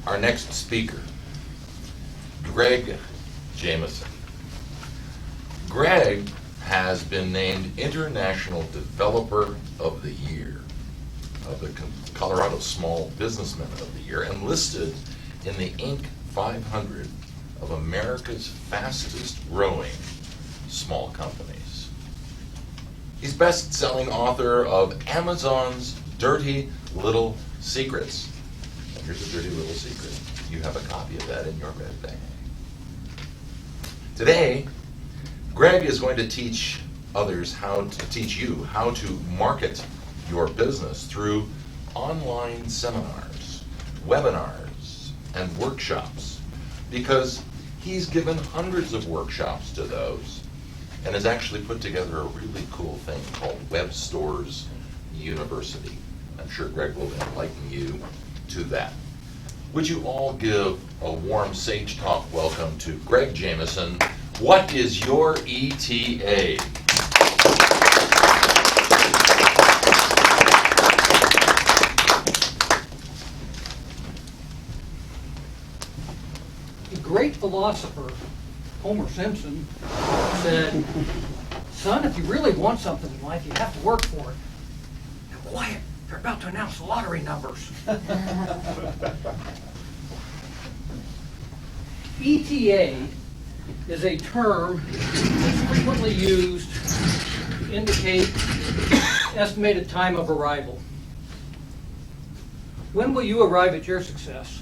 Our next speaker, Greg Jameson. Greg has been named International Developer of the Year of the Colorado Small Businessman of the Year and listed in the Inc. 500 of America's fastest growing small companies. He's best-selling author of Amazon's Dirty Little Secrets. And here's a dirty little secret. You have a copy of that in your red bag. Today, Greg is going to teach you how to market your business through online seminars, webinars, and workshops, because he's given hundreds of workshops to those and has actually put together a really cool thing called Web Stores University. I'm sure Greg will enlighten you to that. Would you all give a warm Sage Talk welcome to Greg Jameson. What is your ETA? A great philosopher, Homer Simpson, said, "Son, if you really want something in life, you have to work for it." Now, quiet, they're about to announce the lottery numbers. ETA is a term that's frequently used to indicate estimated time of arrival. When will you arrive at your success?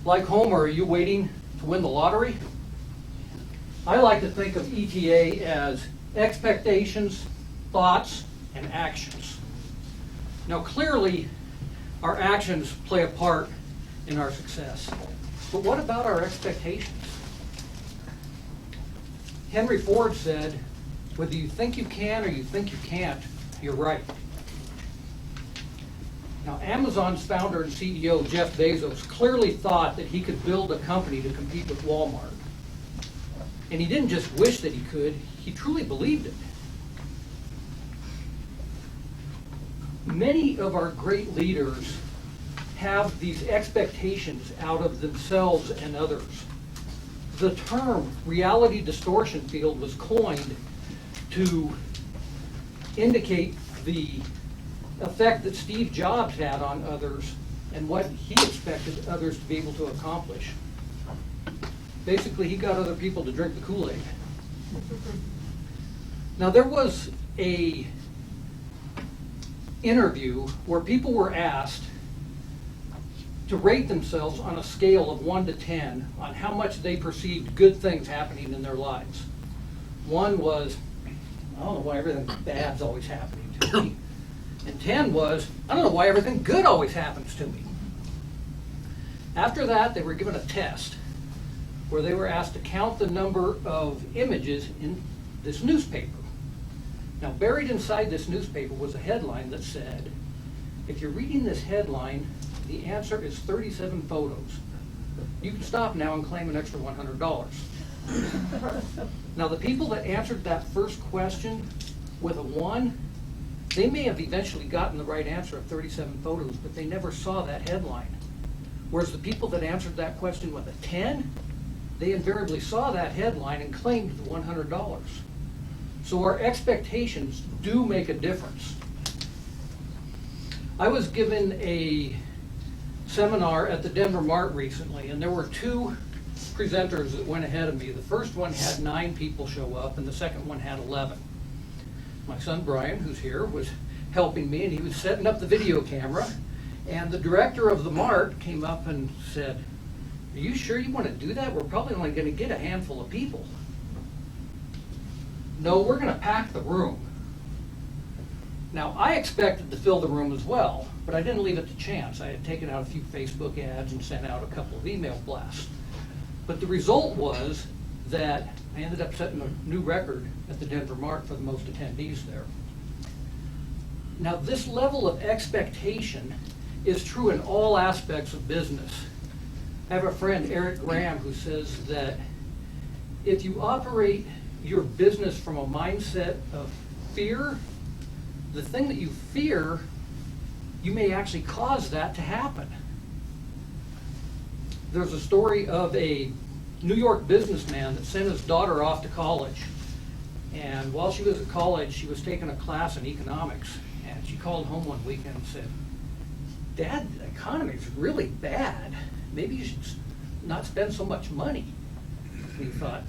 Like Homer, are you waiting to win the lottery? I like to think of ETA as expectations, thoughts, and actions. Now clearly, our actions play a part in our success. But what about our expectations? Henry Ford said, "Whether you think you can or you think you can't, you're right." Now, Amazon's founder and CEO, Jeff Bezos, clearly thought that he could build a company to compete with Walmart. And he didn't just wish that he could, he truly believed it. Many of our great leaders have these expectations out of themselves and others. The term reality distortion field was coined to indicate the effect that Steve Jobs had on others and what he expected others to be able to accomplish. Basically, he got other people to drink the Kool-Aid. Now, there was a interview where people were asked to rate themselves on a scale of 1 to 10 on how much they perceived good things happening in their lives. 1 was, "I don't know why everything bad's always happening to me." And 10 was, "I don't know why everything good always happens to me." After that, they were given a test where they were asked to count the number of images in this newspaper. Now, buried inside this newspaper was a headline that said, "If you're reading this headline, the answer is 37 photos. You can stop now and claim an extra $100. Now, the people that answered that first question with a 1, they may have eventually gotten the right answer of 37 photos, but they never saw that headline. Whereas the people that answered that question with a 10, they invariably saw that headline and claimed the $100. So our expectations do make a difference. I was given a seminar at the Denver Mart recently, and there were 2 presenters that went ahead of me. The first one had 9 people show up, and the second one had 11. My son Brian, who's here, was helping me, and he was setting up the video camera, and the director of the Mart came up and said, "Are you sure you want to do that? We're probably only going to get a handful of people." "No, we're going to pack the room." Now, I expected to fill the room as well, but I didn't leave it to chance. I had taken out a few Facebook ads and sent out a couple of email blasts. But the result was that I ended up setting a new record at the Denver Mart for the most attendees there. Now, this level of expectation is true in all aspects of business. I have a friend, Eric Graham, who says that if you operate your business from a mindset of fear, the thing that you fear, you may actually cause that to happen. there's a story of a New York businessman that sent his daughter off to college. And while she was at college, she was taking a class in economics. And she called home one weekend and said, "Dad, the economy is really bad. Maybe you should not spend so much money." And he thought,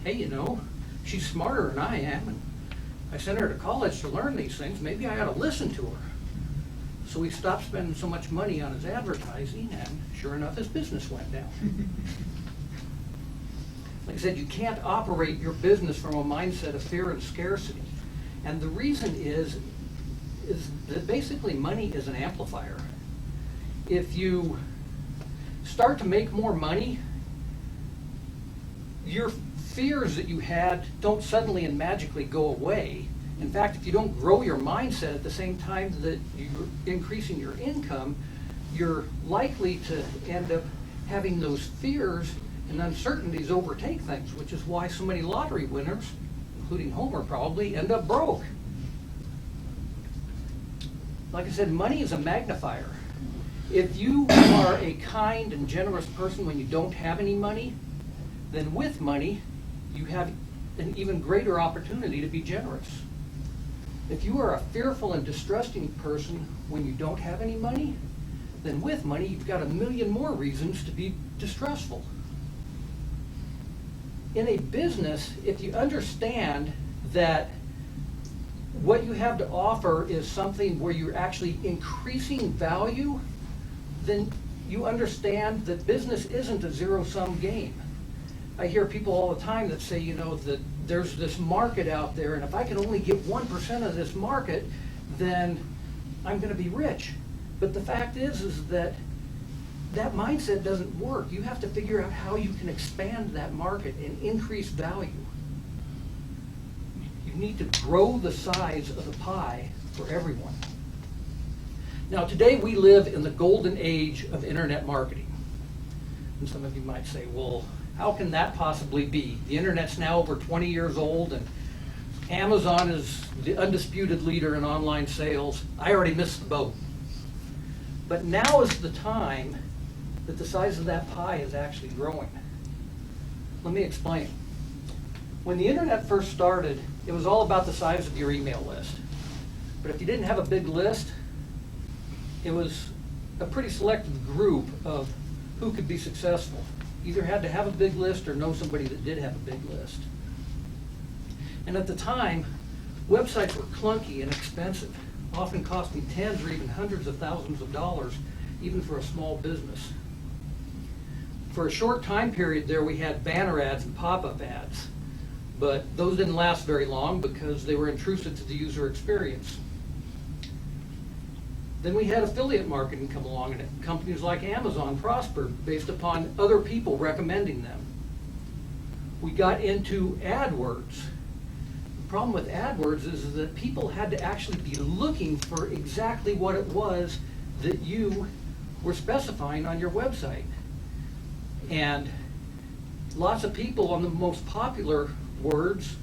hey, you know, she's smarter than I am. And I sent her to college to learn these things. Maybe I ought to listen to her. So he stopped spending so much money on his advertising, and sure enough, his business went down. Like I said, you can't operate your business from a mindset of fear and scarcity. And the reason is that basically money is an amplifier. If you start to make more money, your fears that you had don't suddenly and magically go away. In fact, if you don't grow your mindset at the same time that you're increasing your income, you're likely to end up having those fears and uncertainties overtake things, which is why so many lottery winners, including Homer probably, end up broke. Like I said, money is a magnifier. If you are a kind and generous person when you don't have any money, then with money, you have an even greater opportunity to be generous. If you are a fearful and distrusting person when you don't have any money, then with money, you've got a million more reasons to be distrustful. In a business, if you understand that what you have to offer is something where you're actually increasing value, then you understand that business isn't a zero-sum game. I hear people all the time that say, you know, that there's this market out there, and if I can only get 1% of this market, then I'm going to be rich. But the fact is that that mindset doesn't work. You have to figure out how you can expand that market and increase value. You need to grow the size of the pie for everyone. Now, today we live in the golden age of internet marketing. And some of you might say, well, how can that possibly be? The internet's now over 20 years old, and Amazon is the undisputed leader in online sales. I already missed the boat. But now is the time that the size of that pie is actually growing. Let me explain. When the internet first started, it was all about the size of your email list. But if you didn't have a big list, it was a pretty selective group of who could be successful. Either had to have a big list or know somebody that did have a big list. And at the time, websites were clunky and expensive, often costing tens or even hundreds of thousands of dollars, even for a small business. For a short time period there, we had banner ads and pop-up ads, but those didn't last very long because they were intrusive to the user experience. Then we had affiliate marketing come along, and companies like Amazon prospered based upon other people recommending them. We got into AdWords. The problem with AdWords is that people had to actually be looking for exactly what it was that you were specifying on your website. And lots of people on the most popular words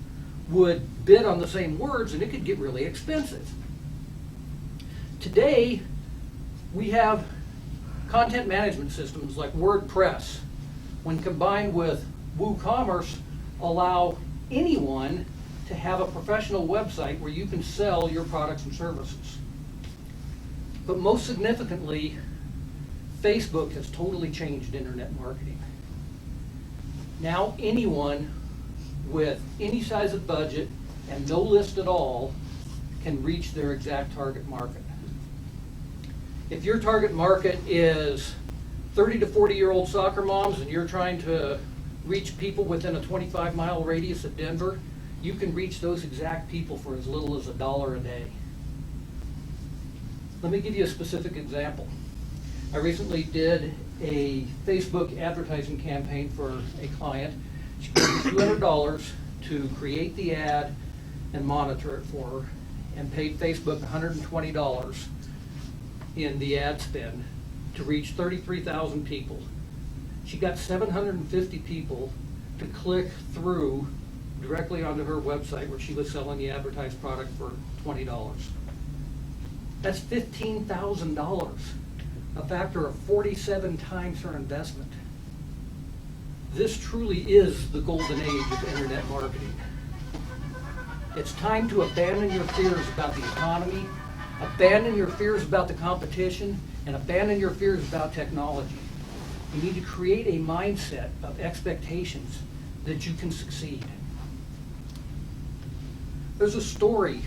would bid on the same words, and it could get really expensive. Today, we have content management systems like WordPress, when combined with WooCommerce, allow anyone to have a professional website where you can sell your products and services. But most significantly, Facebook has totally changed internet marketing. Now anyone with any size of budget and no list at all can reach their exact target market. If your target market is 30 to 40-year-old soccer moms and you're trying to reach people within a 25-mile radius of Denver, you can reach those exact people for as little as $1 a day. Let me give you a specific example. I recently did a Facebook advertising campaign for a client. She paid me $200 to create the ad and monitor it for her, and paid Facebook $120 in the ad spend to reach 33,000 people. She got 750 people to click through directly onto her website where she was selling the advertised product for $20. That's $15,000, a factor of 47 times her investment. This truly is the golden age of internet marketing. It's time to abandon your fears about the economy, abandon your fears about the competition, and abandon your fears about technology. You need to create a mindset of expectations that you can succeed. There's a story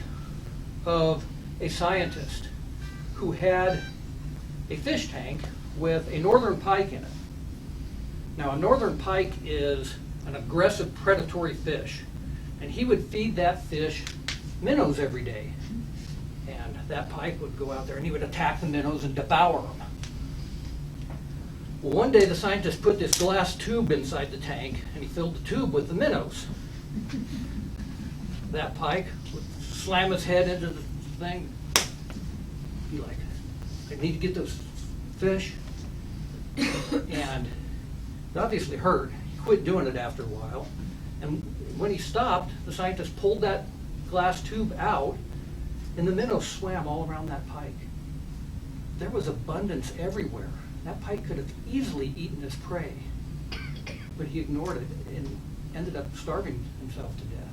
of a scientist who had a fish tank with a northern pike in it. Now, a northern pike is an aggressive predatory fish, and he would feed that fish minnows every day. And that pike would go out there and he would attack the minnows and devour them. Well, one day the scientist put this glass tube inside the tank and he filled the tube with the minnows. That pike would slam his head into the thing. Be like, I need to get those fish. And it obviously hurt. He quit doing it after a while. And when he stopped, the scientist pulled that glass tube out and the minnows swam all around that pike. There was abundance everywhere. That pike could have easily eaten his prey, but he ignored it and ended up starving himself to death.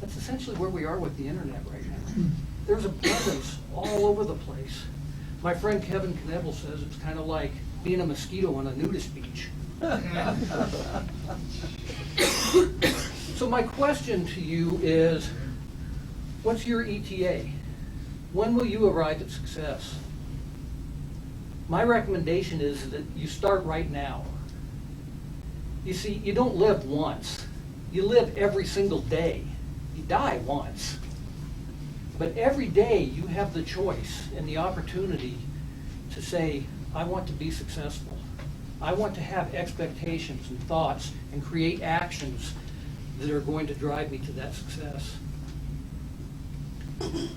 That's essentially where we are with the internet right now. There's abundance all over the place. My friend Kevin Knievel says it's kind of like being a mosquito on a nudist beach. So my question to you is, what's your ETA? When will you arrive at success? My recommendation is that you start right now. You see, you don't live once. You live every single day. You die once. But every day you have the choice and the opportunity to say, I want to be successful. I want to have expectations and thoughts and create actions that are going to drive me to that success.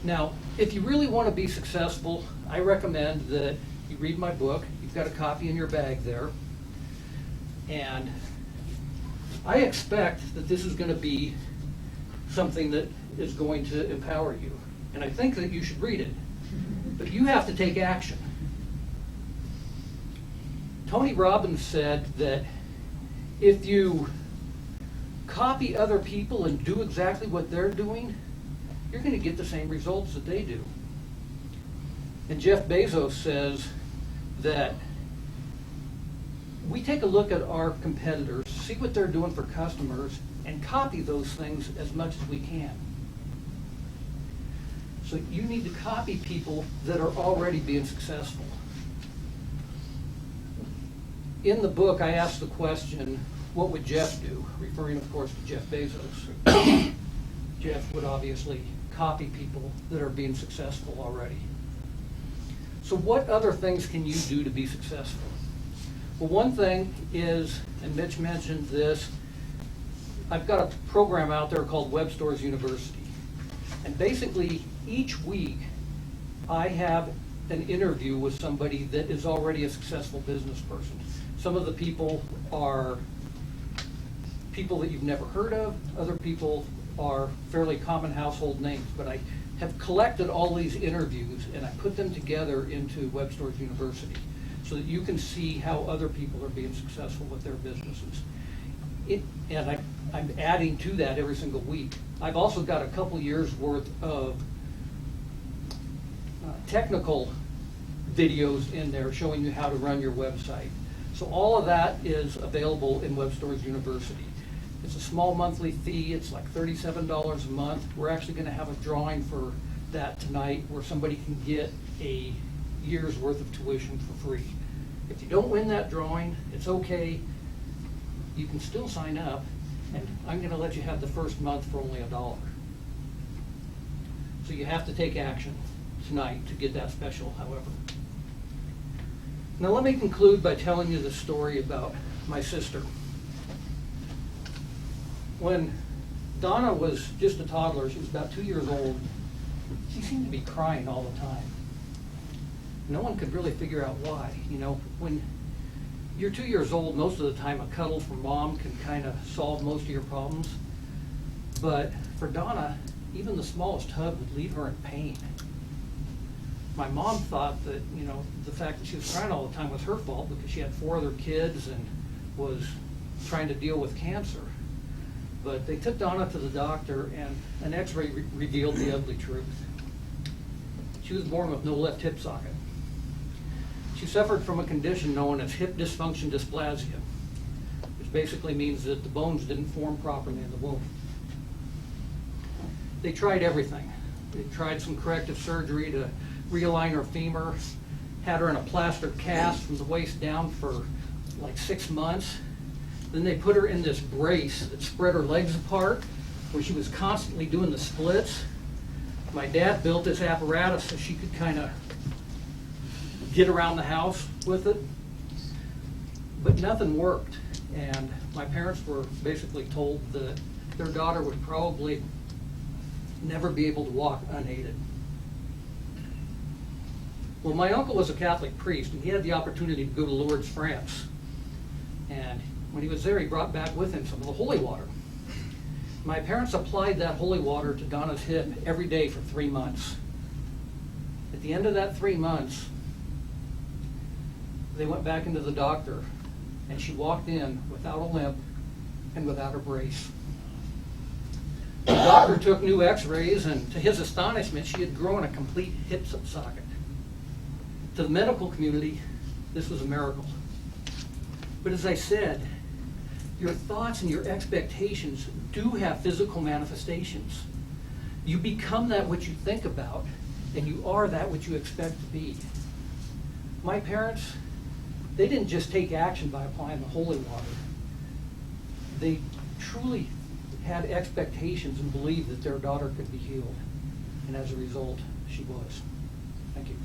Now, if you really want to be successful, I recommend that you read my book. You've got a copy in your bag there. And I expect that this is going to be something that is going to empower you. And I think that you should read it. But you have to take action. Tony Robbins said that if you copy other people and do exactly what they're doing, you're going to get the same results that they do. And Jeff Bezos says that we take a look at our competitors, see what they're doing for customers, and copy those things as much as we can. So you need to copy people that are already being successful. In the book, I asked the question, what would Jeff do? Referring, of course, to Jeff Bezos. Jeff would obviously copy people that are being successful already. So what other things can you do to be successful? Well, one thing is, and Mitch mentioned this, I've got a program out there called Web Stores University. And basically, each week, I have an interview with somebody that is already a successful business person. Some of the people are people that you've never heard of. Other people are fairly common household names. But I have collected all these interviews and I put them together into Web Stores University so that you can see how other people are being successful with their businesses. And I'm adding to that every single week. I've also got a couple years worth of technical videos in there showing you how to run your website. So all of that is available in Web Stores University. It's a small monthly fee. It's like $37 a month. We're actually going to have a drawing for that tonight where somebody can get a year's worth of tuition for free. If you don't win that drawing, it's okay. You can still sign up, and I'm going to let you have the first month for only $1. So you have to take action tonight to get that special, however. Now let me conclude by telling you the story about my sister. When Donna was just a toddler, she was about 2 years old, she seemed to be crying all the time. No one could really figure out why. You know, when you're 2 years old, most of the time a cuddle from mom can kind of solve most of your problems. But for Donna, even the smallest hug would leave her in pain. My mom thought that, you know, the fact that she was crying all the time was her fault because she had 4 other kids and was trying to deal with cancer. But they took Donna to the doctor, and an x-ray revealed the ugly truth. She was born with no left hip socket. She suffered from a condition known as hip dysfunction dysplasia, which basically means that the bones didn't form properly in the womb. They tried everything. They tried some corrective surgery to realign her femur, had her in a plaster cast from the waist down for like 6 months. Then they put her in this brace that spread her legs apart, where she was constantly doing the splits. My dad built this apparatus so she could kind of get around the house with it, but nothing worked. And my parents were basically told that their daughter would probably never be able to walk unaided. Well, my uncle was a Catholic priest, and he had the opportunity to go to Lourdes, France. And when he was there, he brought back with him some of the holy water. My parents applied that holy water to Donna's hip every day for 3 months. At the end of that 3 months, they went back into the doctor, and she walked in without a limp and without her brace. The doctor took new x-rays, and to his astonishment, she had grown a complete hip socket. To the medical community, this was a miracle. But as I said, your thoughts and your expectations do have physical manifestations. You become that which you think about, and you are that which you expect to be. My parents, they didn't just take action by applying the holy water. They truly had expectations and believed that their daughter could be healed. And as a result, she was. Thank you.